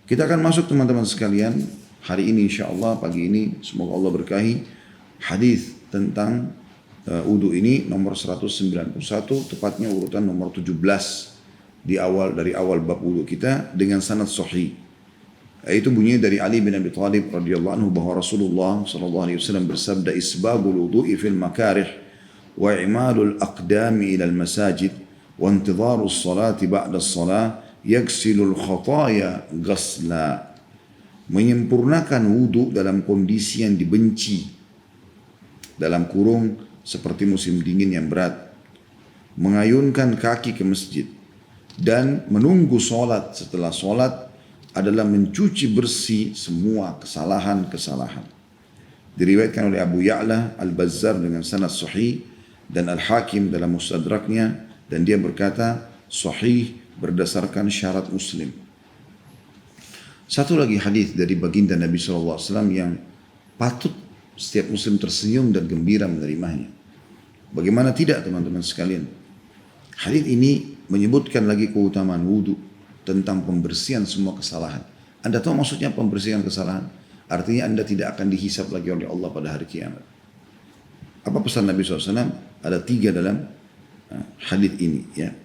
Kita akan masuk teman-teman sekalian hari ini insya Allah pagi ini semoga Allah berkahi hadis tentang wudu ini nomor 191 tepatnya urutan nomor 17 dari awal bab wudu kita dengan sanad sahih. Itu bunyinya dari Ali bin Abi Thalib radhiyallahu anhu bahwa Rasulullah sallallahu alaihi wasallam bersabda isbabul wudu'i fil makarih wa i'malul aqdami ila al masajid wa intidharus salati ba'da as-salah yaksilul khataya ghasla. Menyempurnakan wudu dalam kondisi yang dibenci, dalam kurung seperti musim dingin yang berat, mengayunkan kaki ke masjid dan menunggu solat setelah solat adalah mencuci bersih semua kesalahan-kesalahan. Diriwayatkan oleh Abu Ya'la Al-Bazzar dengan sanad sahih dan Al-Hakim dalam Mustadraknya, dan dia berkata sahih berdasarkan syarat Muslim. Satu lagi hadis dari baginda Nabi SAW yang patut setiap Muslim tersenyum dan gembira menerimanya. Bagaimana tidak teman-teman sekalian? Hadis ini menyebutkan lagi keutamaan wudu tentang pembersihan semua kesalahan. Anda tahu maksudnya pembersihan kesalahan? Artinya Anda tidak akan dihisap lagi oleh Allah pada hari kiamat. Apa pesan Nabi SAW? Ada 3 dalam hadis ini, ya.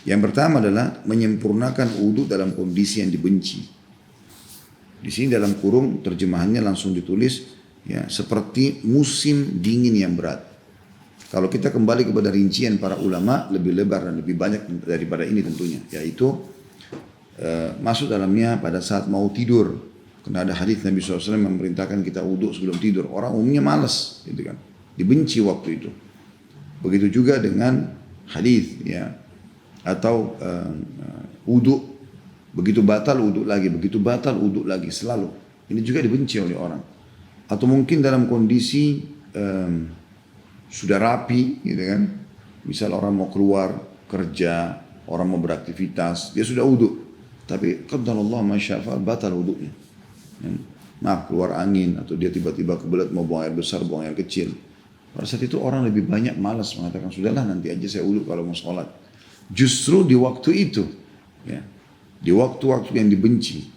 Yang pertama adalah menyempurnakan wudu dalam kondisi yang dibenci. Di sini dalam kurung terjemahannya langsung ditulis ya seperti musim dingin yang berat. Kalau kita kembali kepada rincian para ulama lebih lebar dan lebih banyak daripada ini tentunya, yaitu masuk dalamnya pada saat mau tidur. Karena ada hadis Nabi SAW yang memerintahkan kita wudu sebelum tidur. Orang umumnya malas, gitu kan. Dibenci waktu itu. Begitu juga dengan hadis ya. Atau wudu, begitu batal wudu lagi, begitu batal wudu lagi, selalu. Ini juga dibenci oleh orang. Atau mungkin dalam kondisi sudah rapi, gitu kan. Misal orang mau keluar kerja, orang mau beraktivitas, dia sudah wudu, tapi qadarullah ma syaa fa'al, batal wudunya. Maaf, keluar angin atau dia tiba-tiba kebelet mau buang air besar, buang air kecil. Pada saat itu orang lebih banyak malas mengatakan sudahlah nanti aja saya wudu kalau mau sholat. Justru di waktu itu, ya, di waktu-waktu yang dibenci,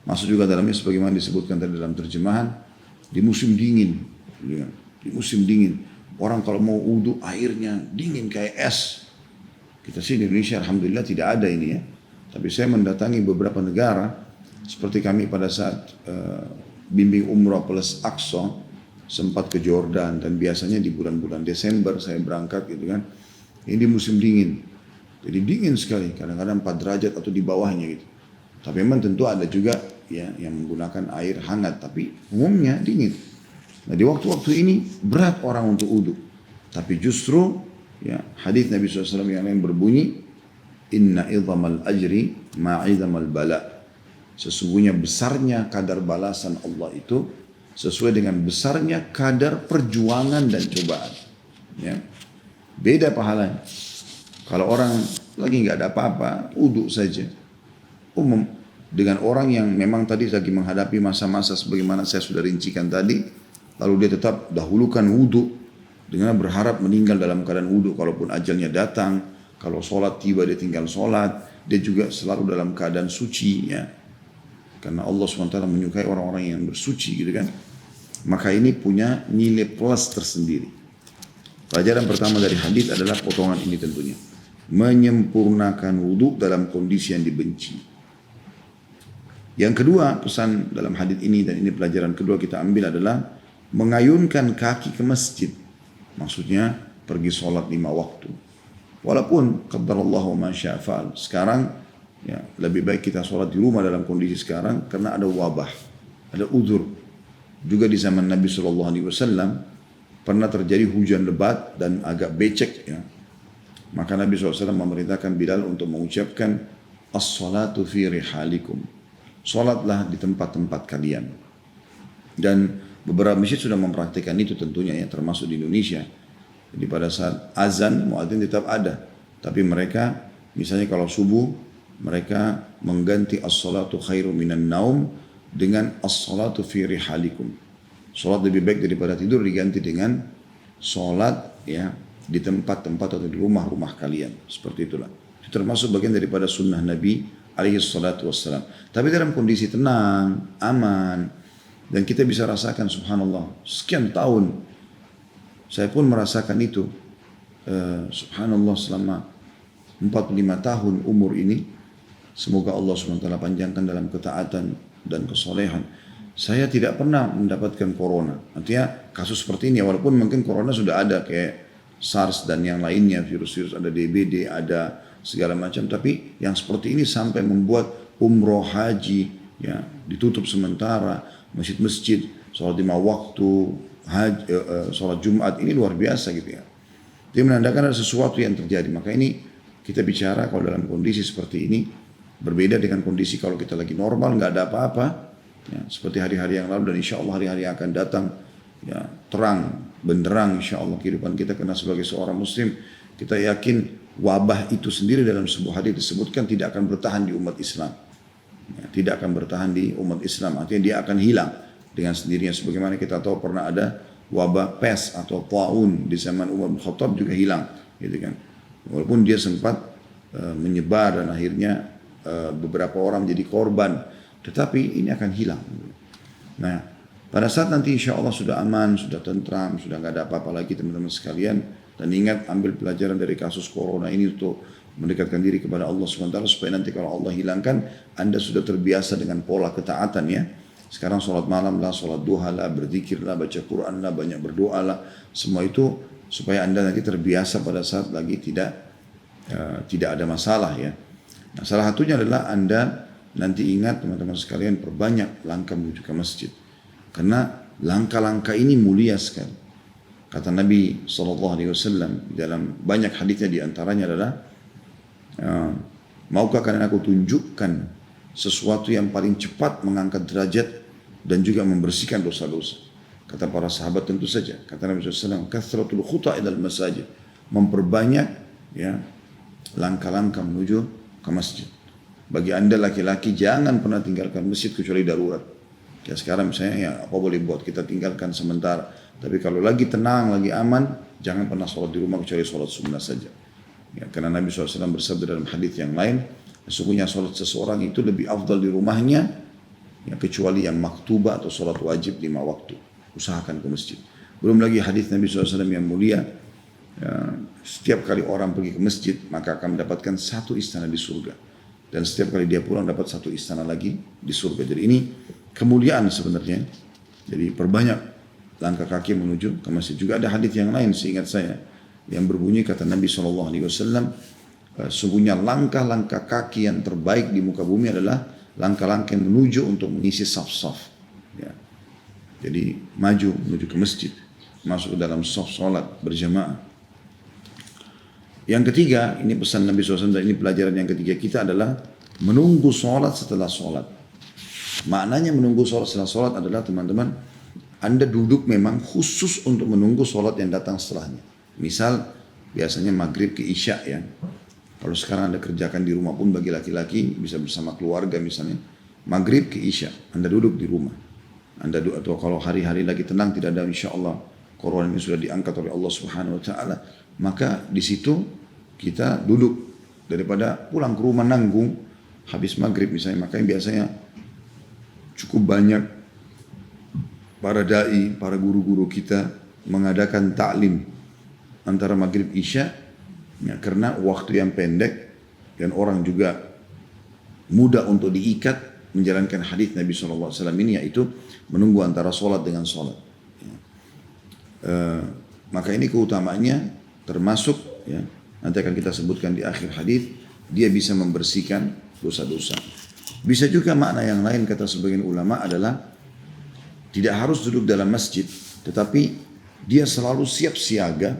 masuk juga dalamnya sebagaimana disebutkan tadi dalam terjemahan, di musim dingin, ya, di musim dingin, orang kalau mau wudu airnya dingin kayak es. Kita sih di Indonesia alhamdulillah tidak ada ini ya, tapi saya mendatangi beberapa negara, seperti kami pada saat bimbing umrah plus Aqsa, sempat ke Jordan dan biasanya di bulan-bulan Desember saya berangkat gitu kan, ini di musim dingin. Jadi dingin sekali, kadang-kadang 4 derajat atau di bawahnya gitu. Tapi memang tentu ada juga ya yang menggunakan air hangat, tapi umumnya dingin. Nah di waktu-waktu ini berat orang untuk wudu. Tapi justru ya hadis Nabi SAW yang lain berbunyi, Inna idhamal ajri ma'idhamal bala. Sesungguhnya besarnya kadar balasan Allah itu sesuai dengan besarnya kadar perjuangan dan cobaan. Ya. Beda pahalanya. Kalau orang lagi nggak ada apa-apa, wudu saja. Umum dengan orang yang memang tadi lagi menghadapi masa-masa sebagaimana saya sudah rincikan tadi, lalu dia tetap dahulukan wudu dengan berharap meninggal dalam keadaan wudu, kalaupun ajalnya datang, kalau sholat tiba dia tinggal sholat, dia juga selalu dalam keadaan suci, ya. Karena Allah SWT menyukai orang-orang yang bersuci, gitu kan. Maka ini punya nilai plus tersendiri. Pelajaran pertama dari hadis adalah potongan ini tentunya. Menyempurnakan wudu dalam kondisi yang dibenci. Yang kedua pesan dalam hadis ini, dan ini pelajaran kedua kita ambil adalah mengayunkan kaki ke masjid. Maksudnya pergi sholat 5 waktu. Walaupun qadarallahu ma syaa fa'al. Sekarang ya, lebih baik kita sholat di rumah dalam kondisi sekarang karena ada wabah, ada uzur. Juga di zaman Nabi SAW pernah terjadi hujan lebat dan agak becek ya. Maka Nabi SAW memerintahkan Bilal untuk mengucapkan as-salatu fi rihalikum. Salatlah di tempat-tempat kalian. Dan beberapa masjid sudah mempraktikkan itu tentunya ya, termasuk di Indonesia. Jadi pada saat azan, muadzin tetap ada. Tapi mereka, misalnya kalau subuh, mereka mengganti as-salatu khairu minan naum dengan as-salatu fi rihalikum. Salat lebih baik daripada tidur diganti dengan salat ya di tempat-tempat atau di rumah-rumah kalian. Seperti itulah. Itu termasuk bagian daripada sunnah Nabi alaihi salatu wassalam. Tapi dalam kondisi tenang, aman, dan kita bisa rasakan subhanallah, sekian tahun saya pun merasakan itu. Subhanallah selama 45 tahun umur ini, semoga Allah SWT panjangkan dalam ketaatan dan kesolehan. Saya tidak pernah mendapatkan corona. Artinya kasus seperti ini, walaupun mungkin corona sudah ada kayak SARS dan yang lainnya, virus-virus, ada DBD, ada segala macam. Tapi yang seperti ini sampai membuat umroh, haji, ya ditutup sementara, masjid-masjid, sholat 5 waktu, sholat Jumat, ini luar biasa gitu ya. Dia menandakan ada sesuatu yang terjadi. Maka ini kita bicara kalau dalam kondisi seperti ini, berbeda dengan kondisi kalau kita lagi normal, nggak ada apa-apa. Ya, seperti hari-hari yang lalu dan insya Allah hari-hari yang akan datang, ya terang, benderang insya Allah kehidupan kita. Karena sebagai seorang muslim, kita yakin wabah itu sendiri dalam sebuah hadis disebutkan tidak akan bertahan di umat Islam. Ya, tidak akan bertahan di umat Islam. Artinya dia akan hilang dengan sendirinya. Sebagaimana kita tahu pernah ada wabah pes atau taun di zaman Umar bin Khattab juga hilang, gitu kan. Walaupun dia sempat menyebar dan akhirnya beberapa orang menjadi korban, tetapi ini akan hilang. Nah, pada saat nanti insya Allah sudah aman, sudah tentram, sudah nggak ada apa-apa lagi teman-teman sekalian, dan ingat ambil pelajaran dari kasus corona ini untuk mendekatkan diri kepada Allah SWT supaya nanti kalau Allah hilangkan, Anda sudah terbiasa dengan pola ketaatan ya. Sekarang sholat malam lah, sholat duha lah, berzikir lah, baca Quran lah, banyak berdoa lah. Semua itu supaya Anda nanti terbiasa pada saat lagi tidak ada masalah ya. Nah, salah satunya adalah Anda nanti ingat teman-teman sekalian perbanyak langkah menuju ke masjid. Karena langkah-langkah ini mulia sekali. Kata Nabi SAW dalam banyak hadisnya diantaranya adalah maukah kalian aku tunjukkan sesuatu yang paling cepat mengangkat derajat dan juga membersihkan dosa-dosa. Kata para sahabat tentu saja. Kata Nabi SAW, kathratul khuta ilal masajid. Memperbanyak ya langkah-langkah menuju ke masjid. Bagi Anda laki-laki jangan pernah tinggalkan masjid kecuali darurat. Ya sekarang misalnya ya apa boleh buat kita tinggalkan sementara. Tapi kalau lagi tenang, lagi aman, jangan pernah sholat di rumah kecuali sholat sunnah saja. Ya, karena Nabi SAW bersabda dalam hadis yang lain, sesungguhnya sholat seseorang itu lebih afdal di rumahnya ya, kecuali yang maktubah atau sholat wajib 5 waktu. Usahakan ke masjid. Belum lagi hadis Nabi SAW yang mulia, ya, setiap kali orang pergi ke masjid maka akan mendapatkan satu istana di surga. Dan setiap kali dia pulang dapat satu istana lagi di surga. Jadi ini kemuliaan sebenarnya. Jadi perbanyak langkah kaki menuju ke masjid. Juga ada hadis yang lain seingat saya yang berbunyi kata Nabi SAW, sungguhnya langkah-langkah kaki yang terbaik di muka bumi adalah langkah-langkah yang menuju untuk mengisi saf-saf. Ya. Jadi maju menuju ke masjid, masuk ke dalam saf salat berjamaah. Yang ketiga, ini pesan Nabi SAW dan ini pelajaran yang ketiga kita adalah menunggu salat setelah salat. Maknanya menunggu salat setelah salat adalah teman-teman, Anda duduk memang khusus untuk menunggu salat yang datang setelahnya. Misal biasanya maghrib ke isya ya. Kalau sekarang Anda kerjakan di rumah pun bagi laki-laki bisa bersama keluarga misalnya. Maghrib ke isya, Anda duduk di rumah. Anda duduk, atau kalau hari-hari lagi tenang tidak ada insya Allah corona ini sudah diangkat oleh Allah Subhanahu Wa Taala, maka di situ kita duduk daripada pulang ke rumah nanggung habis maghrib misalnya. Makanya biasanya cukup banyak para dai, para guru-guru kita mengadakan taklim antara maghrib isya ya, karena waktu yang pendek dan orang juga mudah untuk diikat menjalankan hadis Nabi SAW ini, yaitu menunggu antara sholat dengan sholat. Maka ini keutamaannya termasuk ya, nanti akan kita sebutkan di akhir hadis, dia bisa membersihkan dosa-dosa. Bisa juga makna yang lain kata sebagian ulama adalah tidak harus duduk dalam masjid, tetapi dia selalu siap siaga.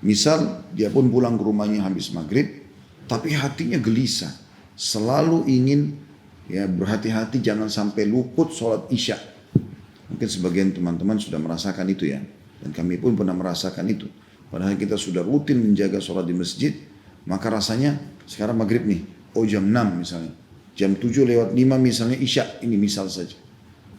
Misal dia pun pulang ke rumahnya habis maghrib, tapi hatinya gelisah, selalu ingin ya berhati-hati jangan sampai luput sholat isya. Mungkin sebagian teman-teman sudah merasakan itu ya, dan kami pun pernah merasakan itu. Padahal kita sudah rutin menjaga sholat di masjid, maka rasanya sekarang maghrib nih, oh jam 6 misalnya, jam 7:05 misalnya isya, ini misal saja.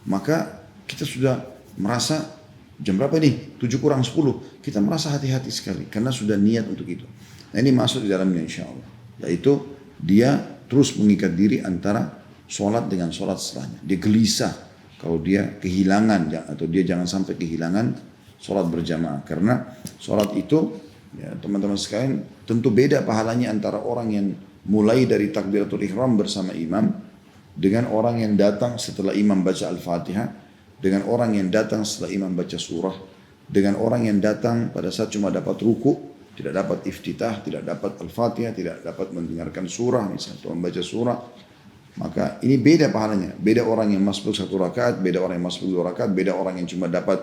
Maka kita sudah merasa jam berapa nih? 7:50. Kita merasa hati-hati sekali karena sudah niat untuk itu. Nah ini masuk di dalamnya insya Allah. Yaitu dia terus mengikat diri antara sholat dengan sholat setelahnya. Dia gelisah kalau dia kehilangan atau dia jangan sampai kehilangan sholat berjamaah. Karena sholat itu, ya, teman-teman sekalian, tentu beda pahalanya antara orang yang mulai dari takbiratul ihram bersama imam dengan orang yang datang setelah imam baca al-fatihah, dengan orang yang datang setelah imam baca surah, dengan orang yang datang pada saat cuma dapat ruku, tidak dapat iftitah, tidak dapat al-fatihah, tidak dapat mendengarkan surah misalnya atau membaca surah. Maka ini beda pahalanya. Beda orang yang masbuk 1 rakaat, beda orang yang masbuk 2 rakaat, beda orang yang cuma dapat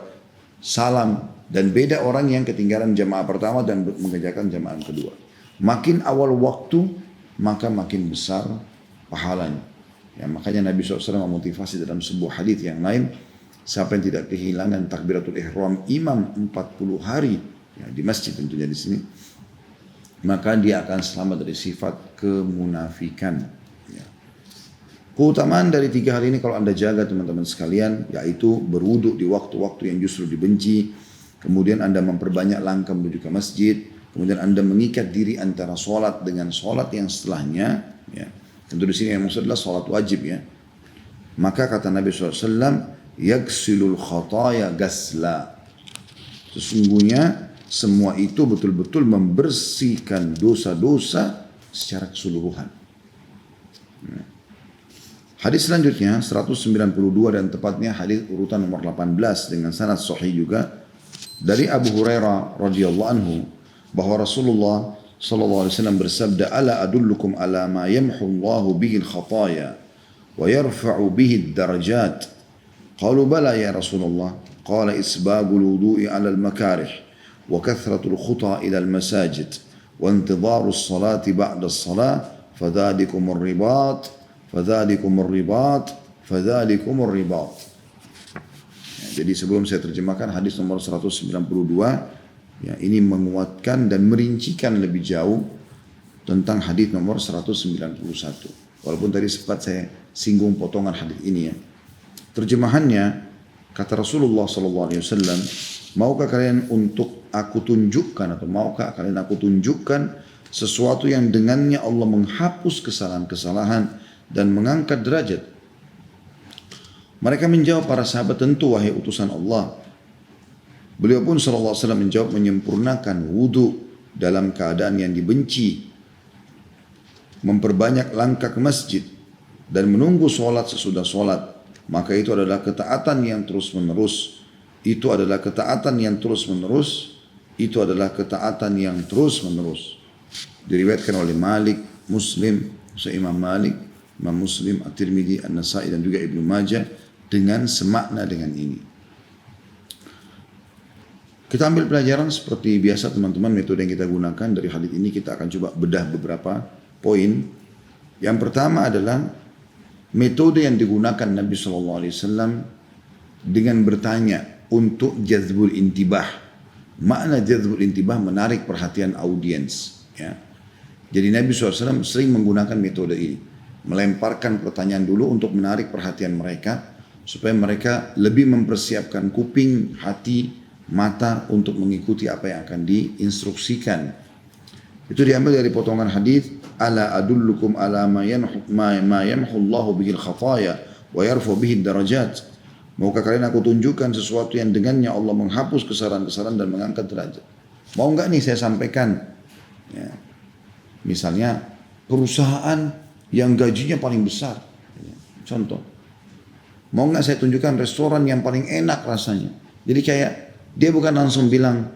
salam, dan beda orang yang ketinggalan jamaah pertama dan mengerjakan jamaah kedua. Makin awal waktu, maka makin besar pahalanya. Ya, makanya Nabi SAW memotivasi dalam sebuah hadis yang lain, siapa yang tidak kehilangan takbiratul ihram imam 40 hari, ya, di masjid tentunya di sini, maka dia akan selamat dari sifat kemunafikan. Keutamaan dari 3 hal ini kalau Anda jaga teman-teman sekalian, yaitu berwudu di waktu-waktu yang justru dibenci, kemudian Anda memperbanyak langkah menuju ke masjid, kemudian Anda mengikat diri antara sholat dengan sholat yang setelahnya, ya. Tentu di sini yang maksud adalah sholat wajib, ya. Maka kata Nabi SAW, yaksilul khataya gasla. Sesungguhnya semua itu betul-betul membersihkan dosa-dosa secara keseluruhan. Ya. Hadis selanjutnya 192 dan tepatnya hadis urutan nomor 18 dengan sanad sahih juga dari Abu Hurairah radhiyallahu anhu bahwa Rasulullah sallallahu alaihi wasallam bersabda, ala adullukum ala ma yamhu Allahu bihi al-khataya wa yarfa'u bihi ad-darajat. Qalu bala ya Rasulullah. Qala isbagul wudu'i ala al-makarih wa kathratul khuta ila al-masajid wa intidharu as-salati ba'da as-salah fadhalikum ar-ribat fadzalikumur ribat. Ya, jadi sebelum saya terjemahkan hadis nomor 192, ya, ini menguatkan dan merincikan lebih jauh tentang hadis nomor 191. Walaupun tadi sempat saya singgung potongan hadis ini, ya. Terjemahannya, kata Rasulullah SAW, maukah kalian untuk aku tunjukkan atau maukah kalian aku tunjukkan sesuatu yang dengannya Allah menghapus kesalahan-kesalahan dan mengangkat derajat? Mereka menjawab, para sahabat, tentu wahai utusan Allah. Beliau pun sallallahu alaihi wasallam menjawab, menyempurnakan wudu dalam keadaan yang dibenci, memperbanyak langkah ke masjid dan menunggu sholat sesudah sholat, maka itu adalah ketaatan yang terus menerus. Itu adalah ketaatan yang terus menerus. Itu adalah ketaatan yang terus menerus. Diriwayatkan oleh Malik, Muslim, Imam Malik, Imam Muslim, At-Tirmidzi, An-Nasai dan juga Ibnu Majah dengan semakna dengan ini. Kita ambil pelajaran seperti biasa teman-teman, metode yang kita gunakan dari hadis ini kita akan coba bedah beberapa poin. Yang pertama adalah metode yang digunakan Nabi SAW dengan bertanya untuk jazbul intibah. Makna jazbul intibah, menarik perhatian audiens, ya. Jadi Nabi SAW sering menggunakan metode ini, melemparkan pertanyaan dulu untuk menarik perhatian mereka supaya mereka lebih mempersiapkan kuping, hati, mata untuk mengikuti apa yang akan diinstruksikan. Itu diambil dari potongan hadis, ala adullukum ala ma yamhu Allahu bihi al-khataya wa yarfu bihi ad-darajat. Maukah kalian aku tunjukkan sesuatu yang dengannya Allah menghapus kesalahan-kesalahan dan mengangkat derajat? Mau enggak nih saya sampaikan, ya. Misalnya perusahaan yang gajinya paling besar, contoh. Mau nggak saya tunjukkan restoran yang paling enak rasanya? Jadi kayak dia bukan langsung bilang,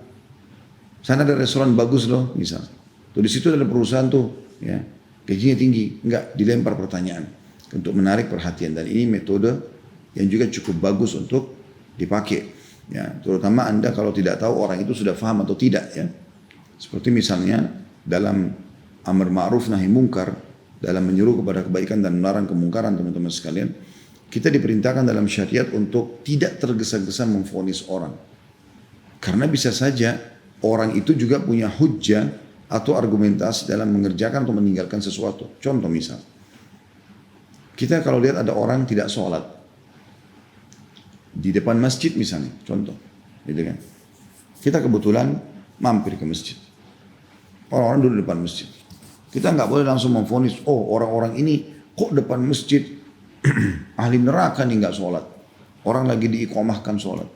sana ada restoran bagus loh, misal. Tuh di situ ada perusahaan tuh, ya, gajinya tinggi. Enggak, dilempar pertanyaan untuk menarik perhatian, dan ini metode yang juga cukup bagus untuk dipakai. Ya, terutama Anda kalau tidak tahu orang itu sudah paham atau tidak, ya. Seperti misalnya dalam amar ma'ruf nahi mungkar, dalam menyuruh kepada kebaikan dan melarang kemungkaran, teman-teman sekalian, kita diperintahkan dalam syariat untuk tidak tergesa-gesa memvonis orang. Karena bisa saja orang itu juga punya hujjah atau argumentasi dalam mengerjakan atau meninggalkan sesuatu. Contoh misal, kita kalau lihat ada orang tidak sholat di depan masjid misalnya, contoh, gitu kan. Kita kebetulan mampir ke masjid. Orang-orang duduk di depan masjid. Kita nggak boleh langsung memvonis, oh orang-orang ini kok depan masjid ahli neraka nih nggak sholat. Orang lagi diiqomahkan sholat.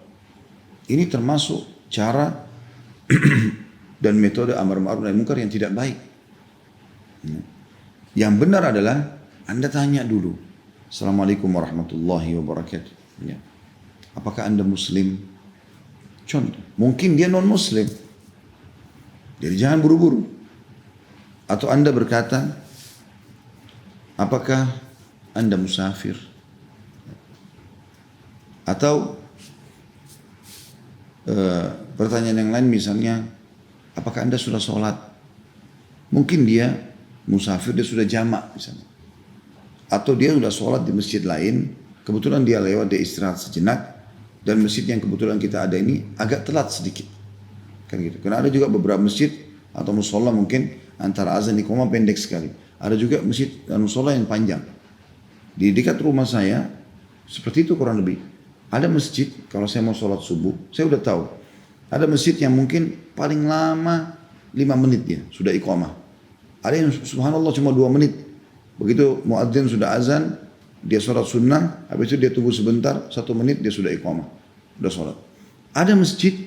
Ini termasuk cara dan metode amar ma'ruf nahi munkar yang tidak baik. Yang benar adalah Anda tanya dulu. Assalamualaikum warahmatullahi wabarakatuh. Ya. Apakah Anda Muslim? Contoh, mungkin dia non Muslim. Jadi jangan buru-buru. Atau Anda berkata, apakah Anda musafir? Atau pertanyaan yang lain misalnya, apakah Anda sudah sholat? Mungkin dia musafir, dia sudah jamak misalnya. Atau dia sudah sholat di masjid lain, kebetulan dia lewat, dia istirahat sejenak, dan masjid yang kebetulan kita ada ini agak telat sedikit. Kan gitu. Karena ada juga beberapa masjid atau musola mungkin antara azan dan iqamah pendek sekali. Ada juga masjid dan musola yang panjang. Di dekat rumah saya, seperti itu kurang lebih. Ada masjid, kalau saya mau sholat subuh, saya udah tahu. Ada masjid yang mungkin paling lama 5 menit dia, sudah iqamah. Ada yang subhanallah cuma 2 menit. Begitu muadzin sudah azan, dia sholat sunnah, habis itu dia tunggu sebentar, 1 menit dia sudah iqamah. Sudah sholat. Ada masjid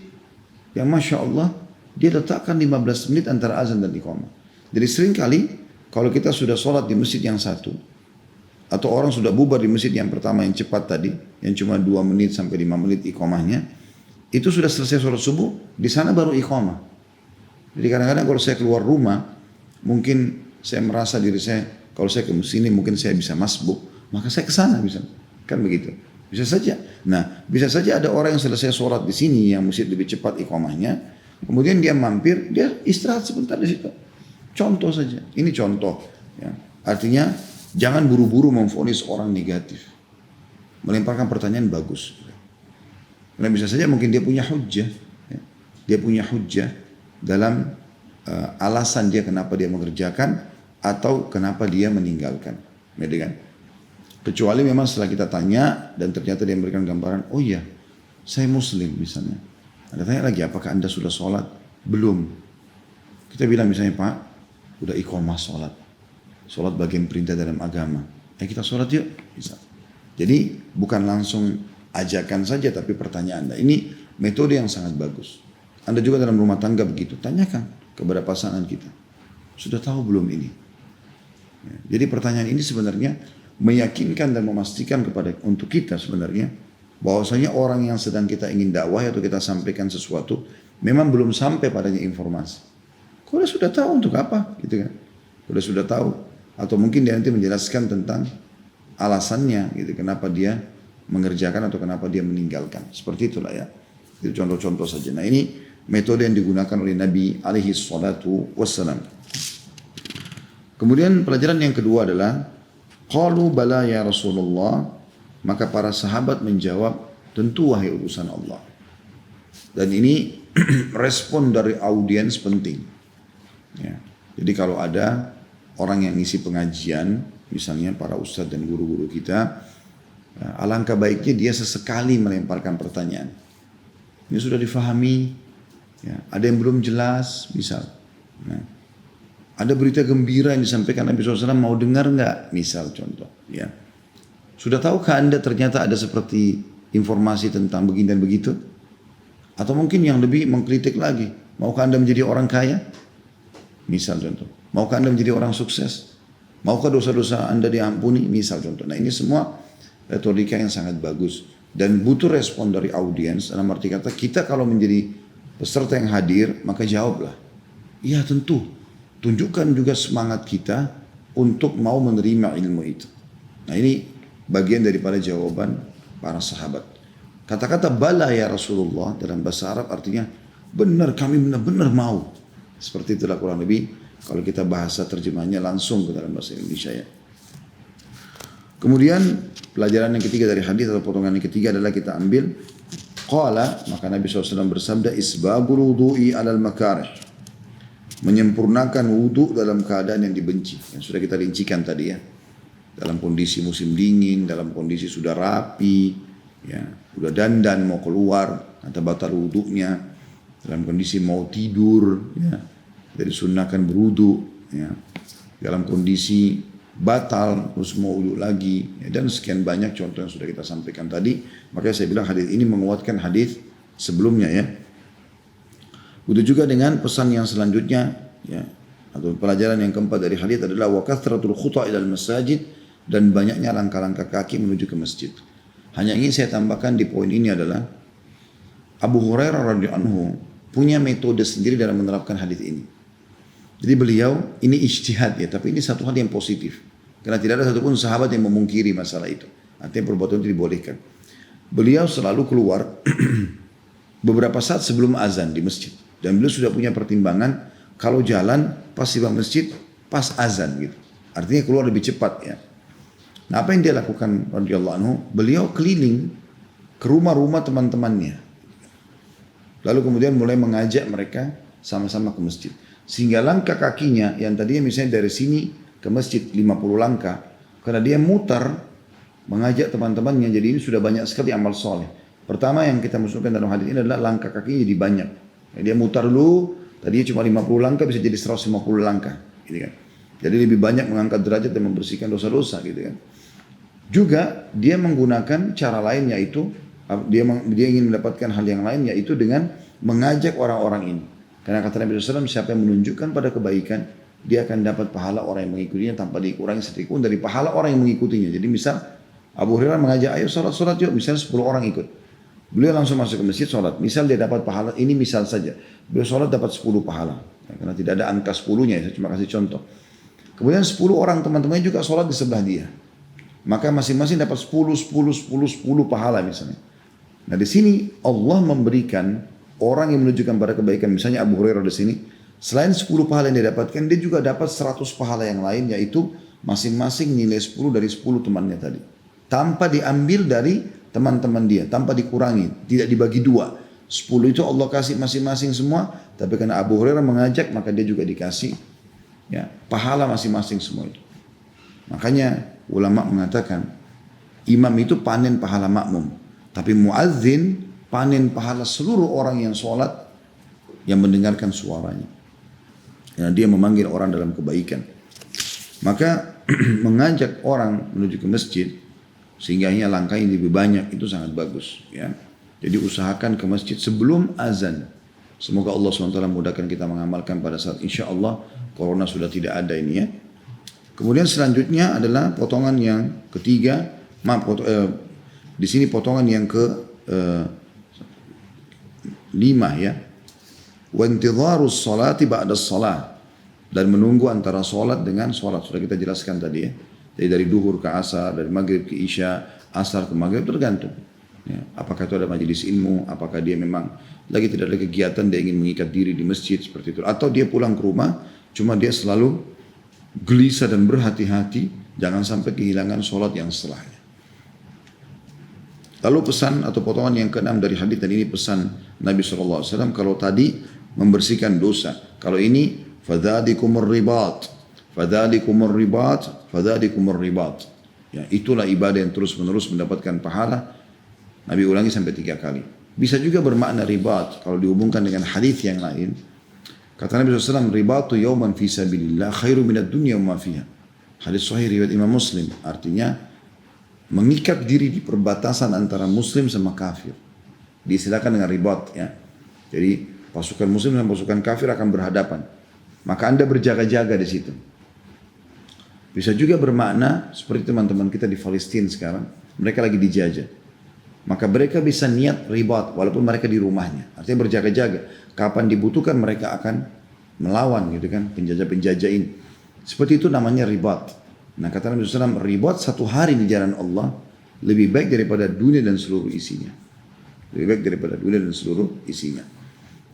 yang Masya Allah, dia letakkan 15 menit antara azan dan iqamah. Jadi seringkali, kalau kita sudah sholat di masjid yang satu, atau orang sudah bubar di masjid yang pertama yang cepat tadi, yang cuma 2 menit sampai 5 menit iqamahnya, itu sudah selesai sholat subuh, di sana baru iqamah. Jadi kadang-kadang kalau saya keluar rumah, mungkin saya merasa diri saya, kalau saya ke sini mungkin saya bisa masbuk, maka saya ke sana bisa. Kan begitu. Bisa saja. Nah, bisa saja ada orang yang selesai sholat di sini yang masjid lebih cepat iqamahnya, kemudian dia mampir, dia istirahat sebentar di situ. Contoh saja. Ini contoh. Ya. Artinya, jangan buru-buru memvonis orang negatif. Melemparkan pertanyaan bagus. Karena bisa saja mungkin dia punya hujjah. Ya. Dia punya hujjah dalam alasan dia kenapa dia mengerjakan atau kenapa dia meninggalkan. Gitu kan? Kecuali memang setelah kita tanya dan ternyata dia memberikan gambaran, oh iya, saya Muslim misalnya. Anda tanya lagi, apakah Anda sudah sholat? Belum. Kita bilang misalnya, Pak, udah iqamah sholat. Sholat bagian perintah dalam agama. Kita sholat yuk. Bisa. Jadi bukan langsung ajakan saja, tapi pertanyaan Anda. Ini metode yang sangat bagus. Anda juga dalam rumah tangga begitu. Tanyakan kepada pasangan kita. Sudah tahu belum ini? Ya, jadi pertanyaan ini sebenarnya meyakinkan dan memastikan untuk kita sebenarnya bahwasanya orang yang sedang kita ingin dakwah atau kita sampaikan sesuatu memang belum sampai padanya informasi. Kalau sudah tahu untuk apa, gitu kan? Kalau sudah tahu, atau mungkin dia nanti menjelaskan tentang alasannya, gitu, kenapa dia mengerjakan atau kenapa dia meninggalkan. Seperti itulah ya. Itu contoh-contoh saja. Nah ini metode yang digunakan oleh Nabi alaihi salatu wassalam. Kemudian pelajaran yang kedua adalah qalu bala ya Rasulullah, maka para sahabat menjawab, tentu wahai utusan Allah. Dan ini respon dari audiens penting. Ya. Jadi kalau ada orang yang ngisi pengajian, misalnya para ustadz dan guru-guru kita, alangkah baiknya dia sesekali melemparkan pertanyaan. Ini sudah difahami, ya. Ada yang belum jelas, misal. Nah, ada berita gembira yang disampaikan Nabi SAW, mau dengar nggak? Misal contoh. Ya. Sudah tahukah Anda ternyata ada seperti informasi tentang begini dan begitu? Atau mungkin yang lebih mengkritik lagi. Maukah Anda menjadi orang kaya? Misal contoh. Maukah Anda menjadi orang sukses? Maukah dosa-dosa Anda diampuni? Misal contoh. Nah ini semua retorika yang sangat bagus. Dan butuh respon dari audiens. Dalam arti kata kita kalau menjadi peserta yang hadir, maka jawablah. Iya tentu. Tunjukkan juga semangat kita untuk mau menerima ilmu itu. Nah ini bagian daripada jawaban para sahabat. Kata-kata bala ya Rasulullah dalam bahasa Arab artinya benar, kami benar-benar mau. Seperti itulah kurang lebih kalau kita bahasa terjemahnya langsung ke dalam bahasa Indonesia ya. Kemudian pelajaran yang ketiga dari hadis atau potongan yang ketiga adalah kita ambil qala, maka Nabi SAW bersabda isbagul wudu'i alal makarih, menyempurnakan wudhu dalam keadaan yang dibenci. Yang sudah kita rincikan tadi ya. Dalam kondisi musim dingin, dalam kondisi sudah rapi, ya, sudah dandan mau keluar, atau batal wudhunya, dalam kondisi mau tidur, ya, jadi sunnahkan berwudhu, ya. dalam kondisi batal, terus mau wudhu lagi, ya, dan sekian banyak contoh yang sudah kita sampaikan tadi. Makanya saya bilang hadis ini menguatkan hadis sebelumnya ya. Begitu juga dengan pesan yang selanjutnya ya, atau pelajaran yang keempat dari hadis adalah wa kathratul khuta ilal masajid, dan banyaknya langkah-langkah kaki menuju ke masjid. Hanya ingin saya tambahkan di poin ini adalah Abu Hurairah radhiyallahu anhu punya metode sendiri dalam menerapkan hadis ini. Jadi beliau ini ijtihad ya, tapi ini satu hal yang positif. Karena tidak ada satupun sahabat yang memungkiri masalah itu. Artinya perbuatan itu dibolehkan. Beliau selalu keluar beberapa saat sebelum azan di masjid. Dan beliau sudah punya pertimbangan kalau jalan pas di masjid pas azan gitu. Artinya keluar lebih cepat ya. Nah, apa yang dia lakukan radhiyallahu anhu? Beliau keliling ke rumah-rumah teman-temannya. Lalu kemudian mulai mengajak mereka sama-sama ke masjid. Sehingga langkah kakinya yang tadinya misalnya dari sini ke masjid 50 langkah, karena dia mutar mengajak teman-temannya, jadi ini sudah banyak sekali amal soleh. Pertama yang kita masukkan dalam hadis ini adalah langkah kakinya jadi banyak. Dia mutar dulu, tadinya cuma 50 langkah bisa jadi 150 langkah, gitu kan. Jadi lebih banyak mengangkat derajat dan membersihkan dosa-dosa, gitu kan. Juga dia menggunakan cara lain, yaitu dia ingin mendapatkan hal yang lain, yaitu dengan mengajak orang-orang ini. Karena kata Nabi SAW, siapa yang menunjukkan pada kebaikan, dia akan dapat pahala orang yang mengikutinya tanpa dikurangi sedikit pun dari pahala orang yang mengikutinya. Jadi misal Abu Hurairah mengajak, ayo sholat yuk, misalnya 10 orang ikut. Beliau langsung masuk ke masjid sholat. Misal dia dapat pahala, ini misal saja. Beliau sholat dapat 10 pahala. Karena tidak ada angka 10-nya, saya cuma kasih contoh. Kemudian 10 orang teman-temannya juga sholat di sebelah dia. Maka masing-masing dapat 10 pahala misalnya. Nah di sini Allah memberikan orang yang menunjukkan pada kebaikan, misalnya Abu Hurairah di sini, selain 10 pahala yang dia dapatkan, dia juga dapat 100 pahala yang lain, yaitu masing-masing nilai 10 dari 10 temannya tadi. Tanpa diambil dari teman-teman dia, tanpa dikurangi, tidak dibagi dua. 10 itu Allah kasih masing-masing semua, tapi karena Abu Hurairah mengajak, maka dia juga dikasih ya, pahala masing-masing semua itu. Makanya ulama mengatakan, imam itu panen pahala makmum, tapi muadzin panen pahala seluruh orang yang sholat, yang mendengarkan suaranya. Karena dia memanggil orang dalam kebaikan. Maka mengajak orang menuju ke masjid, sehingga langkahnya lebih banyak, itu sangat bagus. Ya. Jadi usahakan ke masjid sebelum azan. Semoga Allah SWT mudahkan kita mengamalkan pada saat insya Allah corona sudah tidak ada ini ya. Kemudian selanjutnya adalah potongan yang ketiga, di sini potongan yang ke 5 ya. Wa intidharus salati ba'da shalah, dan menunggu antara salat dengan salat. Sudah kita jelaskan tadi ya. Jadi dari duhur ke asar, dari maghrib ke isya, asar ke maghrib, tergantung. Ya, apakah itu ada majelis ilmu, apakah dia memang lagi tidak ada kegiatan, dia ingin mengikat diri di masjid seperti itu, atau dia pulang ke rumah, cuma dia selalu gelisah dan berhati-hati jangan sampai kehilangan salat yang setelahnya. Lalu pesan atau potongan yang ke-6 dari hadis, dan ini pesan Nabi SAW, kalau tadi membersihkan dosa, kalau ini fadzalikumur ribat, fadzalikumur ribat, fadzalikumur ribat. Ya, itulah ibadah yang terus-menerus mendapatkan pahala. Nabi ulangi sampai 3 kali. Bisa juga bermakna ribat kalau dihubungkan dengan hadis yang lain. Kata Nabi SAW, ribatu yauman fi sabilillah khairu minad dunya wa ma fiha. Hadis sahih riwayat Imam Muslim, artinya mengikat diri di perbatasan antara muslim sama kafir. Diistilahkan dengan ribat ya. Jadi pasukan muslim dan pasukan kafir akan berhadapan. Maka Anda berjaga-jaga di situ. Bisa juga bermakna seperti teman-teman kita di Palestina sekarang, mereka lagi dijajah. Maka mereka bisa niat ribat walaupun mereka di rumahnya. Artinya berjaga-jaga. Kapan dibutuhkan mereka akan melawan gitu kan, penjajah-penjajah ini. Seperti itu namanya ribat. Nah kata Nabi SAW, ribat 1 hari di jalan Allah lebih baik daripada dunia dan seluruh isinya. Lebih baik daripada dunia dan seluruh isinya.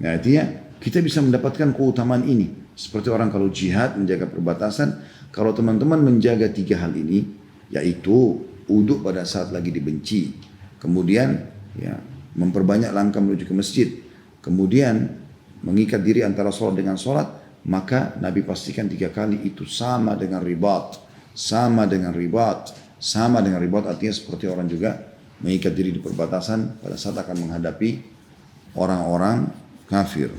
Nah artinya kita bisa mendapatkan keutamaan ini. Seperti orang kalau jihad menjaga perbatasan, kalau teman-teman menjaga 3 hal ini, yaitu uduk pada saat lagi dibenci, kemudian ya memperbanyak langkah menuju ke masjid, kemudian mengikat diri antara sholat dengan sholat, maka Nabi pastikan 3 kali itu sama dengan ribat, sama dengan ribat, sama dengan ribat, artinya seperti orang juga mengikat diri di perbatasan pada saat akan menghadapi orang-orang kafir.